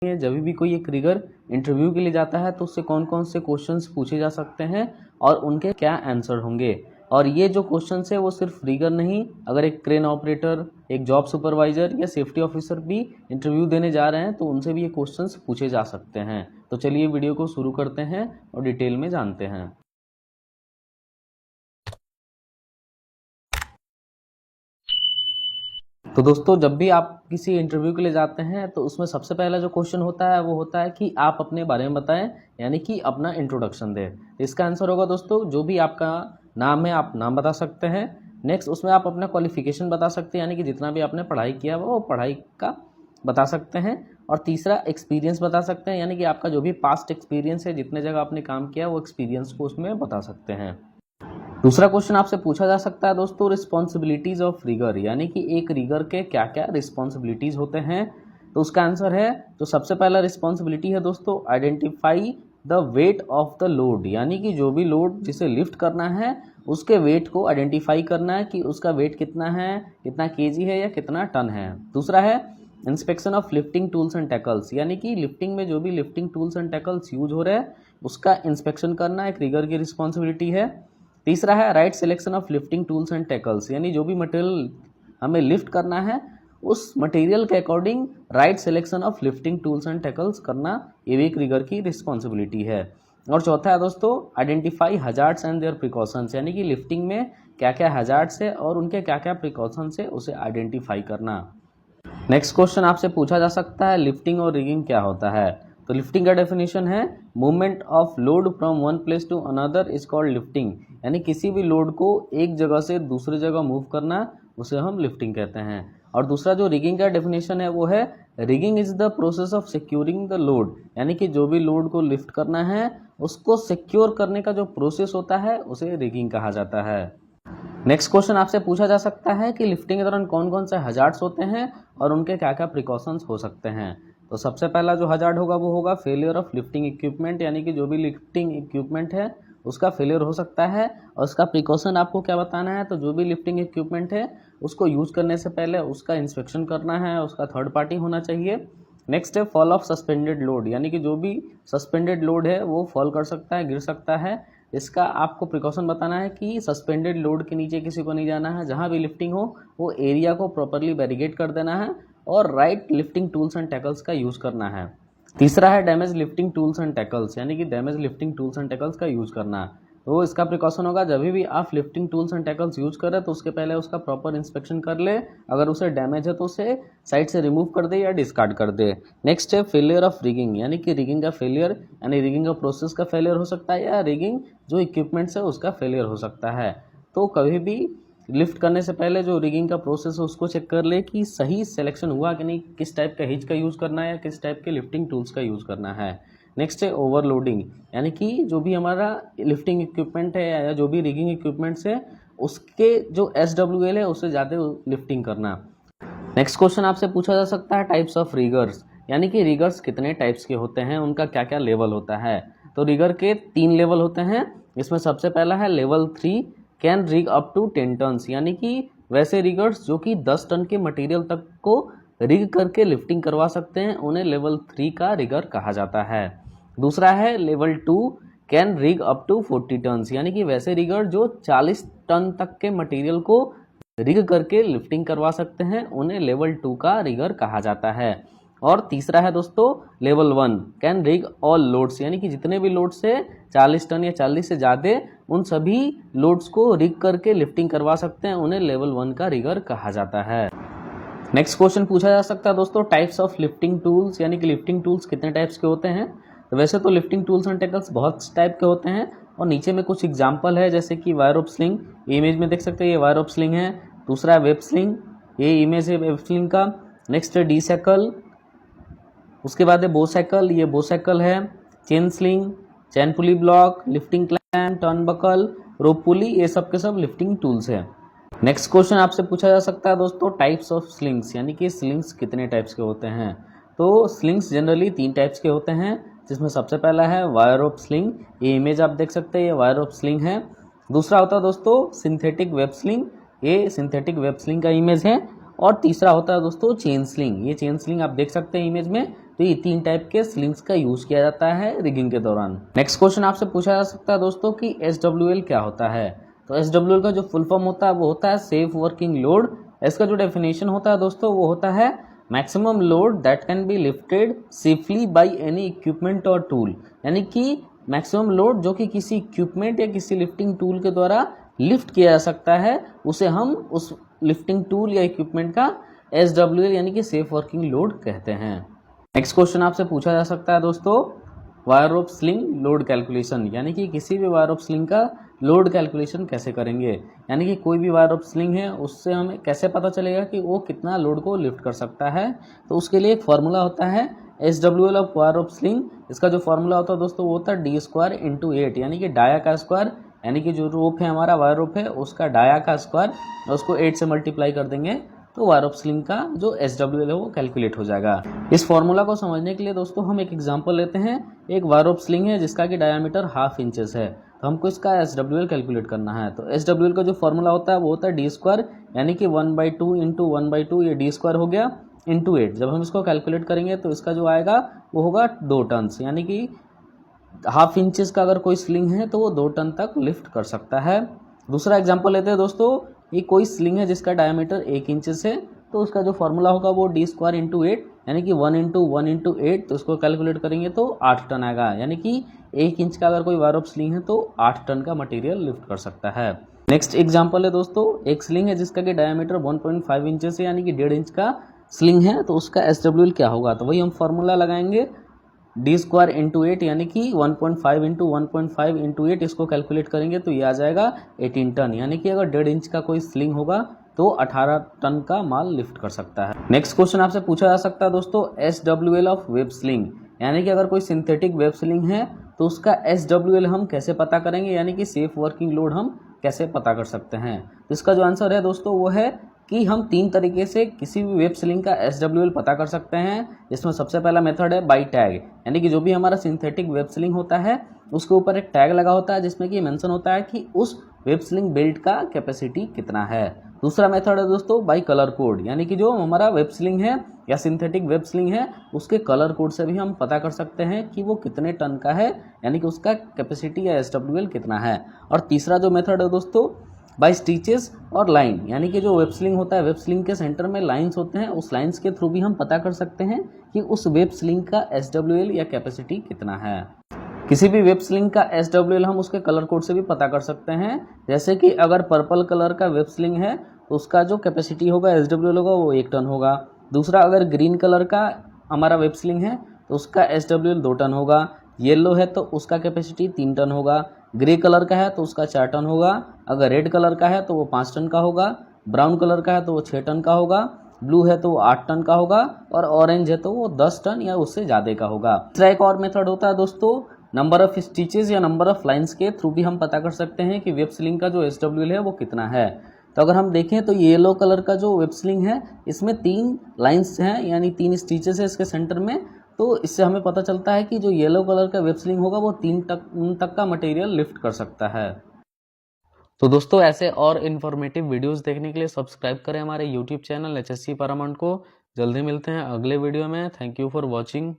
जब भी कोई एक रिगर इंटरव्यू के लिए जाता है तो उससे कौन कौन से क्वेश्चंस पूछे जा सकते हैं और उनके क्या आंसर होंगे। और ये जो क्वेश्चंस है वो सिर्फ रिगर नहीं, अगर एक क्रेन ऑपरेटर, एक जॉब सुपरवाइजर या सेफ्टी ऑफिसर भी इंटरव्यू देने जा रहे हैं तो उनसे भी ये क्वेश्चंस पूछे जा सकते हैं। तो चलिए वीडियो को शुरू करते हैं और डिटेल में जानते हैं। तो दोस्तों, जब भी आप किसी इंटरव्यू के लिए जाते हैं तो उसमें सबसे पहला जो क्वेश्चन होता है वो होता है कि आप अपने बारे में बताएं, यानी कि अपना इंट्रोडक्शन दें। इसका आंसर होगा दोस्तों, जो भी आपका नाम है आप नाम बता सकते हैं। नेक्स्ट, उसमें आप अपना क्वालिफिकेशन बता सकते हैं, यानी कि जितना भी आपने पढ़ाई किया वो पढ़ाई का बता सकते हैं। और तीसरा, एक्सपीरियंस बता सकते हैं, यानी कि आपका जो भी पास्ट एक्सपीरियंस है, जितने जगह आपने काम किया वो एक्सपीरियंस को उसमें बता सकते हैं। दूसरा क्वेश्चन आपसे पूछा जा सकता है दोस्तों, रिस्पॉन्सिबिलिटीज ऑफ रिगर, यानी कि एक रिगर के क्या क्या रिस्पॉन्सिबिलिटीज होते हैं। तो उसका आंसर है, जो सबसे पहला रिस्पॉन्सिबिलिटी है दोस्तों, identify the weight of the load, यानी कि जो भी लोड जिसे लिफ्ट करना है उसके वेट को आइडेंटिफाई करना है कि उसका वेट कितना है, कितना केजी है या कितना टन है। दूसरा है inspection of lifting tools and tackles, यानी कि लिफ्टिंग में जो भी lifting tools and tackles use हो रहे हैं उसका इंस्पेक्शन करना एक रिगर की रिस्पॉन्सिबिलिटी है। तीसरा है right selection of lifting tools and tackles, यानी जो भी मटेरियल हमें लिफ्ट करना है उस मटेरियल के according right selection of lifting tools and tackles करना, ये भी एक रिगर की रिस्पॉन्सिबिलिटी है। और चौथा है दोस्तों, identify hazards and their precautions, यानी कि लिफ्टिंग में क्या क्या हजार्ड्स है और उनके क्या क्या प्रिकॉशंस है उसे आइडेंटिफाई करना। नेक्स्ट क्वेश्चन आपसे पूछा जा सकता है, लिफ्टिंग और रिगिंग क्या होता है। तो लिफ्टिंग का डेफिनेशन है, movement of load from one place to another is called lifting, यानी किसी भी लोड को एक जगह से दूसरी जगह मूव करना उसे हम लिफ्टिंग कहते हैं। और दूसरा जो रिगिंग का डेफिनेशन है वो है, rigging is the process of securing the load, यानी कि जो भी लोड को लिफ्ट करना है उसको सिक्योर करने का जो प्रोसेस होता है उसे रिगिंग कहा जाता है। नेक्स्ट क्वेश्चन आपसे पूछा जा सकता है कि लिफ्टिंग के दौरान कौन कौन से हजार्ड्स होते हैं और उनके क्या क्या प्रिकॉशंस हो सकते हैं। तो सबसे पहला जो हजार्ड होगा वो होगा फेलियर ऑफ लिफ्टिंग इक्विपमेंट, यानी कि जो भी लिफ्टिंग इक्विपमेंट है उसका फेलियर हो सकता है। और उसका प्रिकॉशन आपको क्या बताना है, तो जो भी लिफ्टिंग इक्विपमेंट है उसको यूज करने से पहले उसका इंस्पेक्शन करना है, उसका थर्ड पार्टी होना चाहिए। नेक्स्ट है फॉल ऑफ सस्पेंडेड लोड, यानी कि जो भी सस्पेंडेड लोड है वो फॉल कर सकता है, गिर सकता है। इसका आपको प्रिकॉशन बताना है कि सस्पेंडेड लोड के नीचे किसी को नहीं जाना है, जहाँ भी लिफ्टिंग हो वो एरिया को प्रॉपरली बैरिकेड कर देना है और right lifting tools and tackles का यूज़ करना है। तीसरा है damage lifting tools and tackles, यानी कि damage lifting tools and tackles का यूज़ करना। तो इसका प्रिकॉशन होगा, जब भी आप lifting tools and tackles use करें तो उसके पहले उसका प्रॉपर इंस्पेक्शन कर ले, अगर उसे डैमेज है तो उसे साइड से रिमूव कर दे या डिस्कार्ड कर दे। नेक्स्ट है फेलियर ऑफ रिगिंग, यानी कि रिगिंग का फेलियर, यानी रिगिंग का प्रोसेस का फेलियर हो सकता है या रिगिंग जो इक्विपमेंट्स है उसका फेलियर हो सकता है। तो कभी भी लिफ्ट करने से पहले जो रिगिंग का प्रोसेस है उसको चेक कर ले कि सही सिलेक्शन हुआ कि नहीं, किस टाइप का हिच का यूज़ करना है या किस टाइप के लिफ्टिंग टूल्स का यूज़ करना है। नेक्स्ट है ओवरलोडिंग, यानी कि जो भी हमारा लिफ्टिंग इक्विपमेंट है या जो भी रिगिंग इक्विपमेंट्स है उसके जो SWL है उससे ज़्यादा लिफ्टिंग करना। नेक्स्ट क्वेश्चन आपसे पूछा जा सकता है टाइप्स ऑफ रिगर्स, यानी कि रिगर्स कितने टाइप्स के होते हैं, उनका क्या क्या लेवल होता है। तो रिगर के 3 लेवल होते हैं। इसमें सबसे पहला है level 3, can rig up to 10 tons, यानी कि वैसे रिगर्स जो कि 10 टन के मटेरियल तक को रिग करके लिफ्टिंग करवा सकते हैं उन्हें लेवल 3 का रिगर कहा जाता है। दूसरा है level 2, can rig up to 40 tons, यानी कि वैसे रिगर जो 40 टन तक के मटेरियल को रिग करके लिफ्टिंग करवा सकते हैं उन्हें लेवल 2 का रिगर कहा जाता है। और तीसरा है दोस्तों level 1, can rig all loads, यानी कि जितने भी लोड्स से 40 टन या 40 से ज़्यादा उन सभी लोड्स को रिग करके लिफ्टिंग करवा सकते हैं उन्हें लेवल 1 का रिगर कहा जाता है। नेक्स्ट क्वेश्चन पूछा जा सकता है दोस्तों, टाइप्स ऑफ लिफ्टिंग टूल्स, यानी कि लिफ्टिंग टूल्स कितने टाइप्स के होते हैं। तो वैसे तो लिफ्टिंग टूल्स एंड टैकल्स बहुत टाइप के होते हैं और नीचे में कुछ एग्जाम्पल है, जैसे कि वायर ऑफ स्लिंग, ये इमेज में देख सकते हैं, ये वायर ऑफ स्लिंग है। दूसरा है वेब स्लिंग, ये इमेज है वेब स्लिंग का। नेक्स्ट है डी साइकिल, उसके बाद है बो साइकिल, ये बो साइकिल है। Chain sling, chain pulley block, lifting clamp, turn buckle, rope pulley, ये सब के सब लिफ्टिंग टूल्स है। नेक्स्ट क्वेश्चन आपसे पूछा जा सकता है दोस्तों, टाइप्स ऑफ स्लिंग्स, यानी कि स्लिंग्स कितने टाइप्स के होते हैं। तो स्लिंग्स जनरली 3 टाइप्स के होते हैं, जिसमें सबसे पहला है वायर ऑफ स्लिंग, ये इमेज आप देख सकते हैं, ये वायर ऑफ स्लिंग है। दूसरा होता है दोस्तों सिंथेटिक वेब स्लिंग, ये सिंथेटिक वेब स्लिंग का इमेज है। और तीसरा होता है दोस्तों चेन स्लिंग, ये चेन स्लिंग आप देख सकते हैं इमेज में, तो ये 3 टाइप के स्लिंग्स का यूज किया जाता है रिगिंग के दौरान। नेक्स्ट क्वेश्चन आपसे पूछा जा सकता है दोस्तों कि SWL क्या होता है। तो SWL का जो फुल फॉर्म होता है वो होता है सेफ वर्किंग लोड। इसका जो डेफिनेशन होता है दोस्तों वो होता है maximum load that can be lifted safely by any equipment और टूल, यानी कि मैक्सिमम लोड जो कि किसी इक्विपमेंट या किसी लिफ्टिंग टूल के द्वारा लिफ्ट किया जा सकता है, उसे हम उस लिफ्टिंग टूल या इक्विपमेंट का SWL यानी कि सेफ वर्किंग लोड कहते हैं। नेक्स्ट क्वेश्चन आपसे पूछा जा सकता है दोस्तों wire of sling load calculation, यानी कि किसी भी वायर ऑफ स्लिंग का लोड कैलकुलेशन कैसे करेंगे, यानी कि कोई भी वायर ऑफ स्लिंग है उससे हमें कैसे पता चलेगा कि वो कितना लोड को लिफ्ट कर सकता है। तो उसके लिए एक फार्मूला होता है SWL of wire of sling. इसका जो फार्मूला होता है दोस्तों वो होता है D² × 8, यानी कि डाया का स्क्वायर, यानी कि जो रोप है हमारा वायर रोप है उसका डाया का स्क्वायर, उसको 8 से मल्टीप्लाई कर देंगे तो वायर ऑफ स्लिंग का जो SWL है वो कैलकुलेट हो जाएगा। इस फॉर्मूला को समझने के लिए दोस्तों हम एक एग्जांपल लेते हैं। एक वायर ऑफ स्लिंग है जिसका कि डायमीटर ½ इंचेस है, तो हमको इसका SWL कैलकुलेट करना है। तो SWL का जो फॉर्मूला होता है वो होता है D², यानी कि 1/2 × 1/2, ये D² हो गया, × 8। जब हम इसको कैलकुलेट करेंगे तो इसका जो आएगा वो होगा 2 टन, यानी कि ½ इंचेस का अगर कोई स्लिंग है तो वो 2 टन तक लिफ्ट कर सकता है। दूसरा एग्जांपल लेते हैं दोस्तों, ये कोई स्लिंग है जिसका डायमीटर 1 इंचेस है, तो उसका जो फॉर्मूला होगा वो D² × 8, यानी कि 1 × 1 × 8, तो इसको कैलकुलेट करेंगे तो 8 टन आएगा, यानी कि 1 इंच का अगर कोई वायर ऑफ स्लिंग है तो 8 टन का मटेरियल लिफ्ट कर सकता है। नेक्स्ट एग्जांपल है दोस्तों, एक स्लिंग है जिसका कि डायमीटर 1.5 इंचेस है, यानी कि 1.5 इंच का स्लिंग है, तो उसका SWL क्या होगा। तो वही हम फॉर्मूला लगाएंगे D² × 8, यानी कि 1.5 × 1.5 × 8, इसको कैलकुलेट करेंगे तो ये आ जाएगा 18 टन, यानी कि अगर 1.5 इंच का कोई स्लिंग होगा तो 18 टन का माल लिफ्ट कर सकता है। नेक्स्ट क्वेश्चन आपसे पूछा जा सकता है दोस्तों SWL ऑफ वेब स्लिंग, यानी कि अगर कोई सिंथेटिक वेब स्लिंग है तो उसका SWL हम कैसे पता करेंगे, यानी कि सेफ वर्किंग लोड हम कैसे पता कर सकते हैं। तो इसका जो आंसर है दोस्तों वो है कि हम 3 तरीके से किसी भी वेब स्लिंग का SWL पता कर सकते हैं। इसमें सबसे पहला मेथड है बाई टैग, यानी कि जो भी हमारा सिंथेटिक वेब स्लिंग होता है उसके ऊपर एक टैग लगा होता है जिसमें कि मेंशन होता है कि उस वेब स्लिंग बेल्ट का कैपेसिटी कितना है। दूसरा मेथड है दोस्तों बाई कलर कोड, यानी कि जो हमारा वेब स्लिंग है या सिंथेटिक वेब स्लिंग है उसके कलर कोड से भी हम पता कर सकते हैं कि वो कितने टन का है, यानी कि उसका कैपेसिटी या SWL कितना है। और तीसरा जो मेथड है दोस्तों बाई स्टिचेस और लाइन, यानी कि जो वेब स्लिंग होता है वेब स्लिंग के सेंटर में लाइंस होते हैं, उस लाइंस के थ्रू भी हम पता कर सकते हैं कि उस वेब स्लिंग का SWL या कैपेसिटी कितना है। किसी भी वेब स्लिंग का SWL हम उसके कलर कोड से भी पता कर सकते हैं, जैसे कि अगर पर्पल कलर का वेब स्लिंग है तो उसका जो कैपेसिटी होगा SWL होगा वो 1 टन होगा। दूसरा अगर ग्रीन कलर का हमारा वेब स्लिंग है तो उसका SWL 2 टन होगा। येलो है तो उसका कैपेसिटी 3 टन होगा। ग्रे कलर का है तो उसका 4 टन होगा। अगर रेड कलर का है तो वो 5 टन का होगा। ब्राउन कलर का है तो वो 6 टन का होगा। ब्लू है तो वो 8 टन का होगा। और ऑरेंज है तो वो 10 टन या उससे ज़्यादा का होगा। तीसरा एक और मेथड होता है दोस्तों नंबर ऑफ स्टिचेस या नंबर ऑफ लाइंस के थ्रू भी हम पता कर सकते हैं कि वेब स्लिंग का जो SWL है वो कितना है। तो अगर हम देखें तो येलो कलर का जो वेब स्लिंग है इसमें 3 लाइंस हैं, यानी 3 स्टिचेस है इसके सेंटर में, तो इससे हमें पता चलता है कि जो येलो कलर का वेब स्लिंग होगा वो 3 तक का मटेरियल लिफ्ट कर सकता है। तो दोस्तों ऐसे और इन्फॉर्मेटिव वीडियोस देखने के लिए सब्सक्राइब करें हमारे यूट्यूब चैनल HSC पैरामाउंट को। जल्दी मिलते हैं अगले वीडियो में। Thank you for watching.